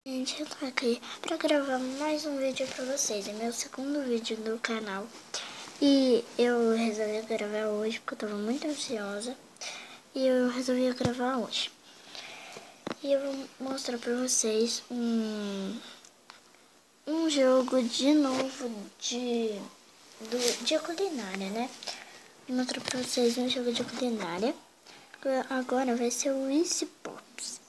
Gente, eu tô aqui pra gravar mais um vídeo pra vocês. É meu segundo vídeo do canal. E eu resolvi gravar hoje porque eu tava muito ansiosa. E eu resolvi gravar hoje. E eu vou mostrar pra vocês um jogo de novo de culinária, né? Vou mostrar pra vocês um jogo de culinária. Agora vai ser o Easy Pops.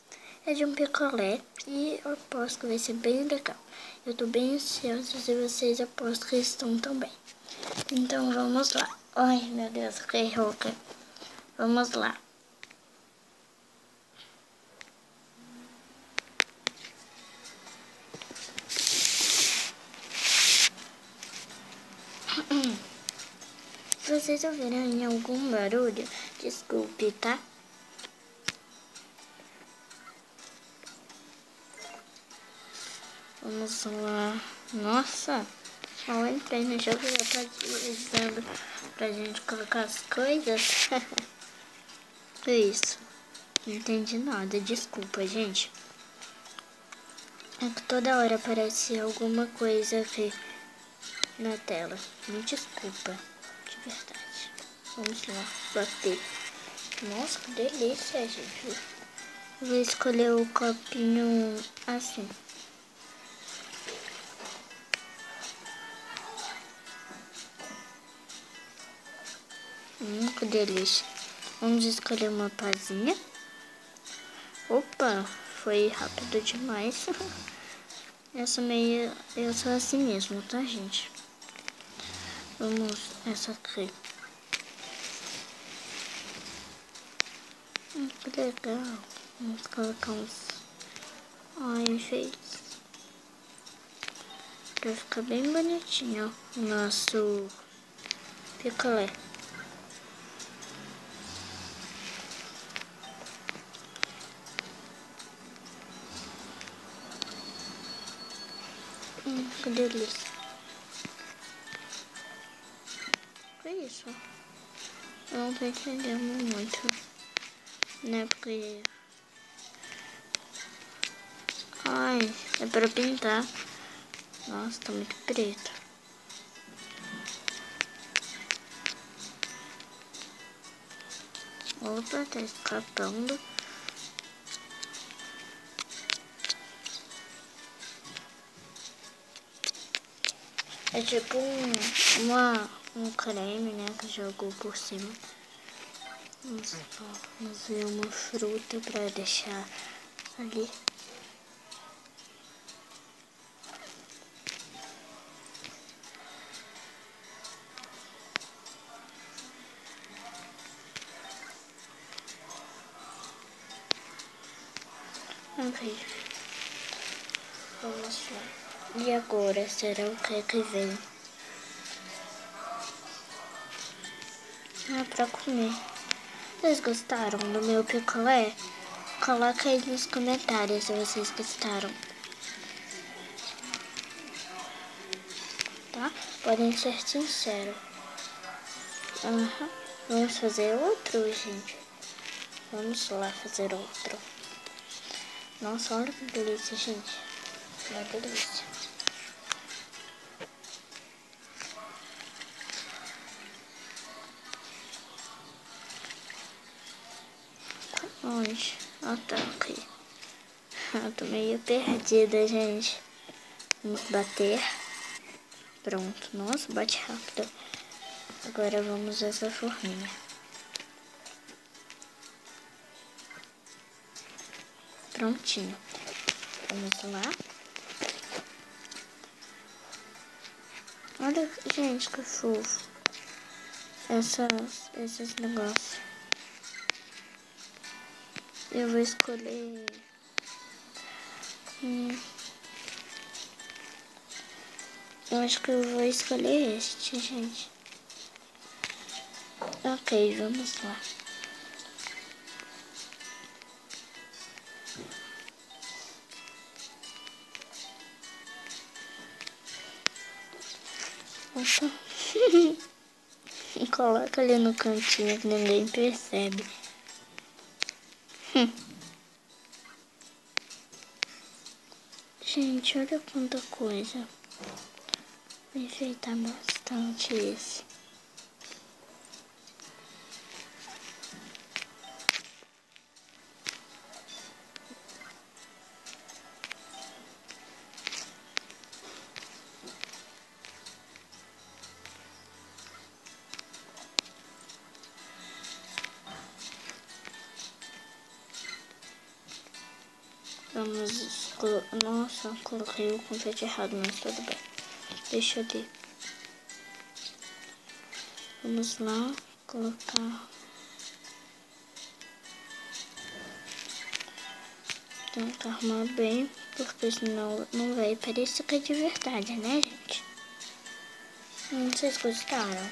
É de um picolé e eu aposto que vai ser bem legal. Eu tô bem ansiosa e vocês aposto que estão também. Então vamos lá. Ai, meu Deus, fiquei rouca. Vamos lá. Se vocês ouvirem algum barulho, desculpe, tá? Vamos lá. Nossa, eu entrei no jogo e já tá dizendo pra gente colocar as coisas. Que isso? Não entendi nada, desculpa, gente. É que toda hora aparece alguma coisa aqui na tela. Me desculpa, de verdade. Vamos lá, bater. Nossa, que delícia, gente. Vou escolher o copinho assim. Que delícia. Vamos escolher uma pazinha. Opa, foi rápido demais. Eu sou assim mesmo, tá, gente? Vamos, essa aqui. Que legal. Vamos colocar uns enfeites. Pra ficar bem bonitinho o nosso picolé. Que delícia. Que isso? Eu não tô entendendo muito, né? Porque... Ai, é pra pintar. Nossa, tá muito preto. Opa, tá escapando. É tipo um creme, né, que jogou por cima. Vamos ver uma fruta pra deixar ali. Ok. Vamos lá. E agora, será o que vem? Pra comer. Vocês gostaram do meu picolé? Coloca aí nos comentários se vocês gostaram. Tá? Podem ser sinceros. Vamos fazer outro, gente. Vamos lá fazer outro. Nossa, olha que delícia, gente. Uma delícia. Onde? Tá aqui. Eu tô meio perdida, gente. Vamos bater. Pronto. Nossa, bate rápido. Agora vamos essa forminha. Prontinho. Vamos lá. Olha, gente, que fofo. Esses negócios. Eu vou escolher... Eu acho que eu vou escolher este, gente. Ok, vamos lá. Opa. Coloca ali no cantinho que ninguém percebe. Gente, olha quanta coisa. Vou enfeitar bastante esse. Vamos... Nossa, coloquei o confete errado, mas tudo bem. Deixa eu ver. Vamos lá, colocar... Tem que arrumar bem, porque senão não vai parecer que é de verdade, né, gente? Não sei se gostaram.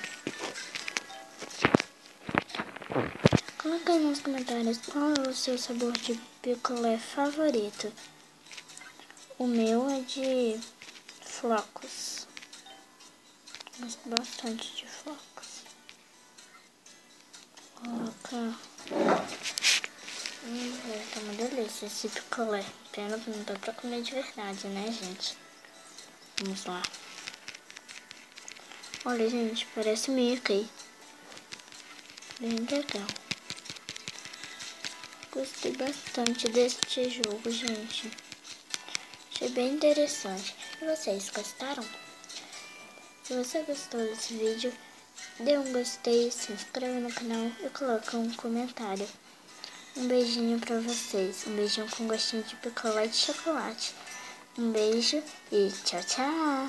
Coloca aí nos comentários qual é o seu sabor de picolé favorito. O meu é de flocos. Gosto bastante de flocos. Coloca. Tá uma delícia esse picolé. Pena que não dá pra comer de verdade, né, gente? Vamos lá. Olha, gente, parece Mickey. Bem legal. Gostei bastante deste jogo, gente. Achei bem interessante. E vocês gostaram? Se você gostou desse vídeo, dê um gostei, se inscreva no canal e coloque um comentário. Um beijinho pra vocês. Um beijinho com gostinho de picolé de chocolate. Um beijo e tchau, tchau.